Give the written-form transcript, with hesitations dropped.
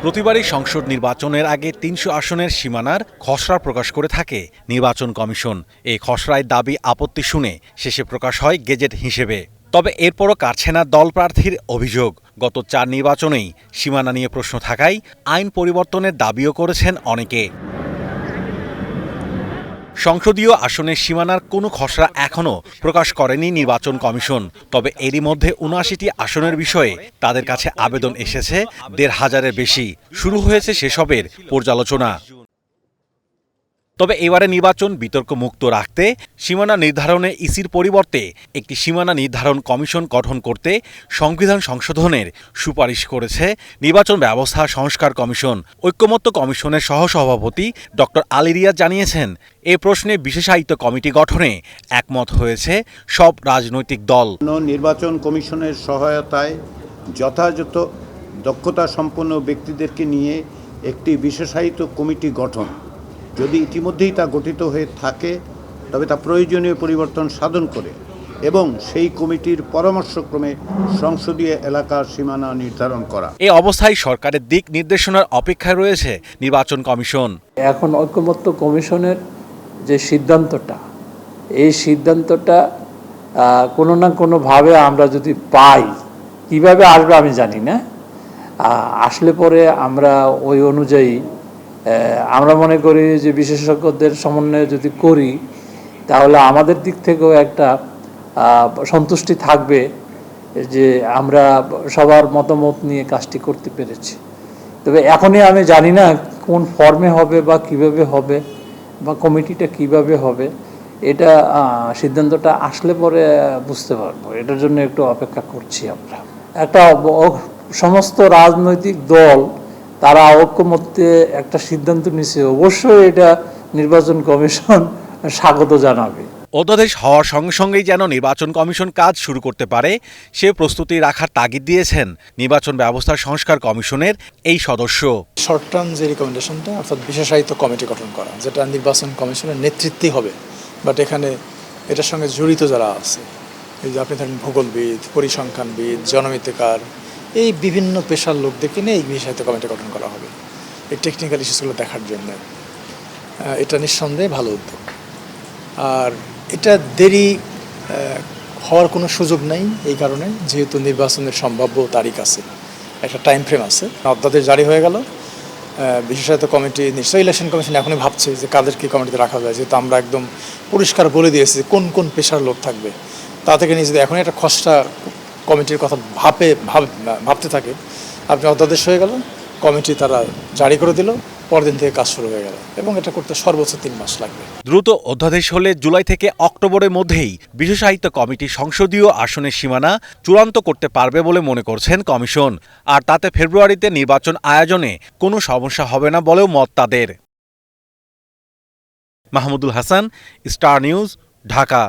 প্রতিবারই সংসদ নির্বাচনের আগে ৩০০ আসনের সীমানার খসড়া প্রকাশ করে থাকে নির্বাচন কমিশন। এই খসড়ায় দাবি আপত্তি শুনে শেষে প্রকাশ হয় গেজেট হিসেবে। তবে এরপরও কাটছে না দল প্রার্থীর অভিযোগ। গত ৪ নির্বাচনেই সীমানা নিয়ে প্রশ্ন থাকায় আইন পরিবর্তনের দাবিও করেছেন অনেকে। সংসদীয় আসনের সীমানার কোনো খসড়া এখনও প্রকাশ করেনি নির্বাচন কমিশন। তবে এরই মধ্যে ৭৯টি আসনের বিষয়ে তাদের কাছে আবেদন এসেছে ১৫০০-এর বেশি। শুরু হয়েছে সেসবের পর্যালোচনা। তবে এবারে নির্বাচন বিতর্ক মুক্ত রাখতে সীমানা নির্ধারণে ইসির পরিবর্তে একটি সীমানা নির্ধারণ কমিশন গঠন করতে সংবিধান সংশোধনের সুপারিশ করেছে নির্বাচন ব্যবস্থা সংস্কার কমিশন। ঐক্যমত্য কমিশনের সহসভাপতি ডক্টর আলী রিয়াজ জানিয়েছেন, এ প্রশ্নে বিশেষায়িত কমিটি গঠনে একমত হয়েছে সব রাজনৈতিক দল। নির্বাচন কমিশনের সহায়তায় যথাযথ দক্ষতা সম্পন্ন ব্যক্তিদেরকে নিয়ে একটি বিশেষায়িত কমিটি গঠন, যদি ইতিমধ্যেই তা গঠিত হয়ে থাকে তবে তা প্রয়োজনীয় পরিবর্তন সাধন করে এবং সেই কমিটির পরামর্শক্রমে সংসদীয় এলাকার সীমানা নির্ধারণ করা। এই অবস্থায় সরকারের দিক নির্দেশনার অপেক্ষায় রয়েছে নির্বাচন কমিশন। এখন ঐক্যমত্য কমিশনের যে সিদ্ধান্তটা, এই সিদ্ধান্তটা কোনো না কোনোভাবে আমরা যদি পাই, কিভাবে আসবে আমি জানি না, আসলে পরে আমরা ওই অনুযায়ী আমরা মনে করি যে বিশেষজ্ঞদের সমন্বয়ে যদি করি তাহলে আমাদের দিক থেকেও একটা সন্তুষ্টি থাকবে যে আমরা সবার মতামত নিয়ে কাজটি করতে পেরেছি। তবে এখনই আমি জানি না কোন ফর্মে হবে বা কিভাবে হবে বা কমিটিটা কিভাবে হবে, এটা সিদ্ধান্তটা আসলে পরে বুঝতে পারবো। এটার জন্য একটু অপেক্ষা করছি আমরা। একটা সমস্ত রাজনৈতিক দল তারা ঐক্যমত্যে একটা সিদ্ধান্ত নিচ্ছে, অবশ্যই এটা নির্বাচন কমিশন স্বাগত জানাবে। অধ্যাদেশ হওয়ার সঙ্গে সঙ্গেই যেন নির্বাচন কমিশন কাজ শুরু করতে পারে সে প্রস্তুতি রাখার তাগিদ দিয়েছেন নির্বাচন ব্যবস্থা সংস্কার কমিশনের এই সদস্য। শর্ট টার্ম যে রিকমেন্ডেশনটা, অর্থাৎ বিশেষায়িত কমিটি গঠন করা, যেটা নির্বাচন কমিশনের নেতৃত্বেই হবে, বাট এখানে এটার সঙ্গে জড়িত যারা আছে, এই যে আপনি ধরেন ভূগোলবিদ, পরিসংখ্যানবিদ, জনমিতিকার, এই বিভিন্ন পেশার লোকদেরকে নিয়ে এই বিশেষায়িত কমিটি গঠন করা হবে এই টেকনিক্যাল ইস্যুসগুলো দেখার জন্য। এটা নিঃসন্দেহে ভালো উদ্যোগ। আর এটা দেরি হওয়ার কোনো সুযোগ নেই, এই কারণে যেহেতু নির্বাচনের সম্ভাব্য তারিখ আছে, একটা টাইম ফ্রেম আছে। অধ্যাদেশ জারি হয়ে গেল, বিশেষায়িত কমিটি নিশ্চয়ই ইলেকশন কমিশন এখনই ভাবছে যে কাদের কী কমিটিতে রাখা যায়, যেহেতু আমরা একদম পরিষ্কার বলে দিয়েছি কোন কোন পেশার লোক থাকবে। তা থেকে নিয়ে যদি এখনই একটা খসড়া কমিটির কথা ভাবতে থাকে, আপনি অধ্যাদেশ হয়ে গেল, কমিটি তারা জারি করে দিল, পরদিন থেকে কাজ শুরু হয়ে গেল, এবং এটা করতে সর্বোচ্চ ৩ মাস লাগবে। দ্রুত অধ্যাদেশ হলে জুলাই থেকে অক্টোবরের মধ্যেই বিশেষায়িত কমিটি সংসদীয় আসনের সীমানা চূড়ান্ত করতে পারবে বলে মনে করছেন কমিশন। আর তাতে ফেব্রুয়ারিতে নির্বাচন আয়োজনে কোনো সমস্যা হবে না বলেও মত তাদের। Mahmudul Hasan, star news, Dhaka.